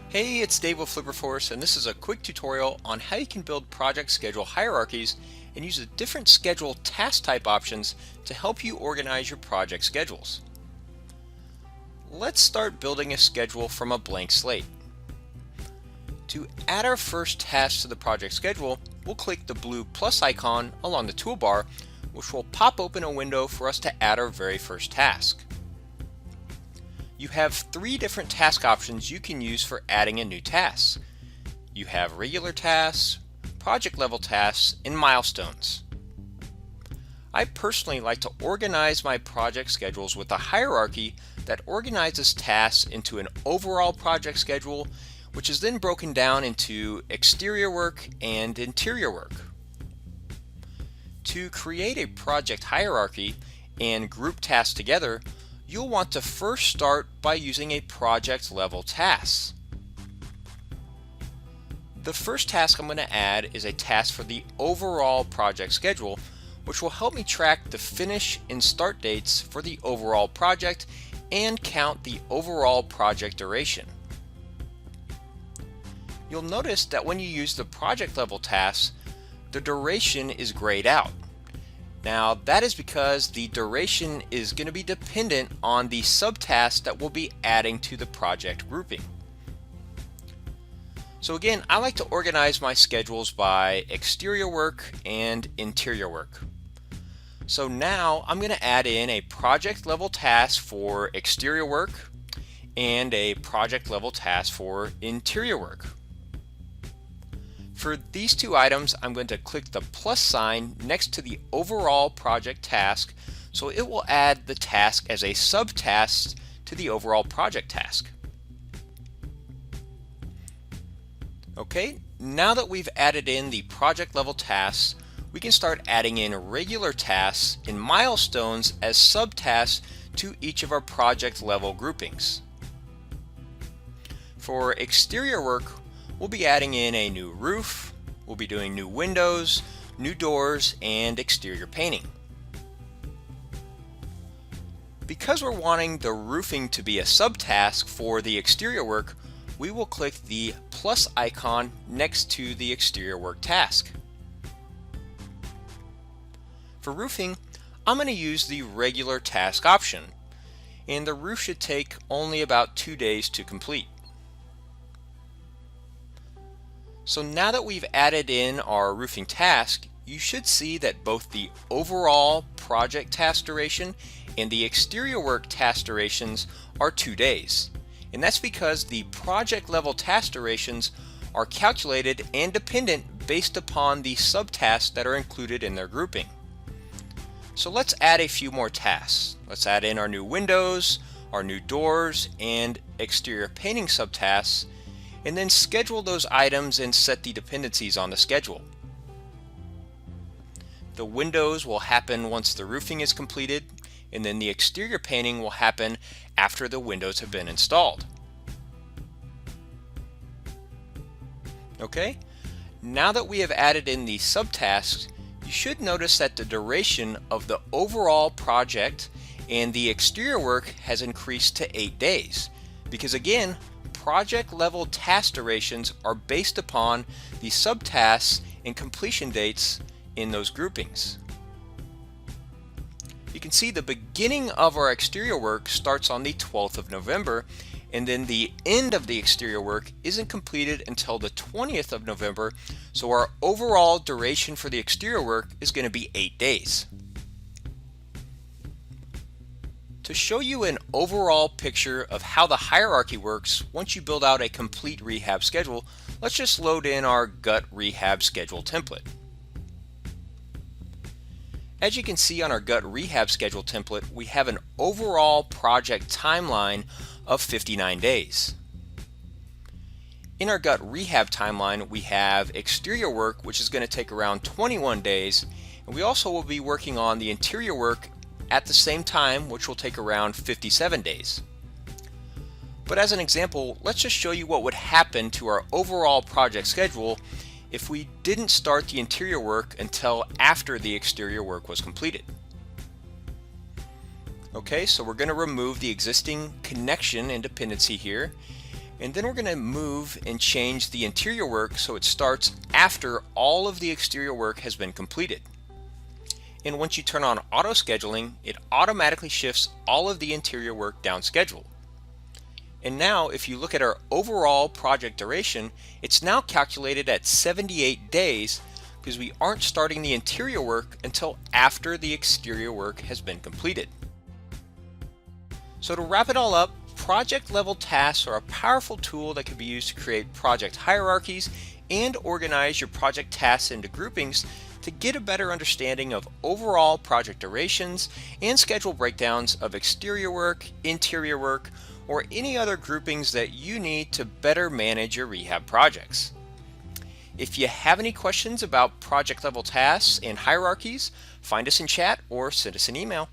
Hey, it's Dave with Flipperforce, and this is a quick tutorial on how you can build project schedule hierarchies and use the different schedule task type options to help you organize your project schedules. Let's start building a schedule from a blank slate. To add our first task to the project schedule, we'll click the blue plus icon along the toolbar, which will pop open a window for us to add our very first task. You have three different task options you can use for adding a new task. You have regular tasks, project level tasks, and milestones. I personally like to organize my project schedules with a hierarchy that organizes tasks into an overall project schedule, which is then broken down into exterior work and interior work. To create a project hierarchy and group tasks together, you'll want to first start by using a project level task. The first task I'm going to add is a task for the overall project schedule, which will help me track the finish and start dates for the overall project and count the overall project duration. You'll notice that when you use the project level tasks, the duration is grayed out. Now that is because the duration is going to be dependent on the subtask that we'll be adding to the project grouping. So again, I like to organize my schedules by exterior work and interior work. So now I'm going to add in a project level task for exterior work and a project level task for interior work. For these two items, I'm going to click the plus sign next to the overall project task, so it will add the task as a subtask to the overall project task. Okay, now that we've added in the project level tasks, we can start adding in regular tasks and milestones as subtasks to each of our project level groupings. For exterior work, we'll be adding in a new roof, we'll be doing new windows, new doors, and exterior painting. Because we're wanting the roofing to be a subtask for the exterior work, we will click the plus icon next to the exterior work task. For roofing, I'm going to use the regular task option, and the roof should take only about 2 days to complete. So now that we've added in our roofing task, you should see that both the overall project task duration and the exterior work task durations are 2 days. And that's because the project level task durations are calculated and dependent based upon the subtasks that are included in their grouping. So let's add a few more tasks. Let's add in our new windows, our new doors, and exterior painting subtasks, and then schedule those items and set the dependencies on the schedule. The windows will happen once the roofing is completed, and then the exterior painting will happen after the windows have been installed. Okay, now that we have added in the subtasks, you should notice that the duration of the overall project and the exterior work has increased to 8 days, because again, project level task durations are based upon the subtasks and completion dates in those groupings. You can see the beginning of our exterior work starts on the 12th of November, and then the end of the exterior work isn't completed until the 20th of November, so our overall duration for the exterior work is going to be 8 days. To show you an overall picture of how the hierarchy works once you build out a complete rehab schedule, let's just load in our gut rehab schedule template. As you can see on our gut rehab schedule template, we have an overall project timeline of 59 days. In our gut rehab timeline, we have exterior work, which is going to take around 21 days, and we also will be working on the interior work at the same time, which will take around 57 days. But as an example, let's just show you what would happen to our overall project schedule if we didn't start the interior work until after the exterior work was completed. Okay, so we're going to remove the existing connection and dependency here, And then we're going to move and change the interior work so it starts after all of the exterior work has been completed. And once you turn on auto scheduling, it automatically shifts all of the interior work down schedule. And now if you look at our overall project duration, it's now calculated at 78 days because we aren't starting the interior work until after the exterior work has been completed. So to wrap it all up, project level tasks are a powerful tool that can be used to create project hierarchies and organize your project tasks into groupings to get a better understanding of overall project durations and schedule breakdowns of exterior work, interior work, or any other groupings that you need to better manage your rehab projects. If you have any questions about project level tasks and hierarchies, find us in chat or send us an email.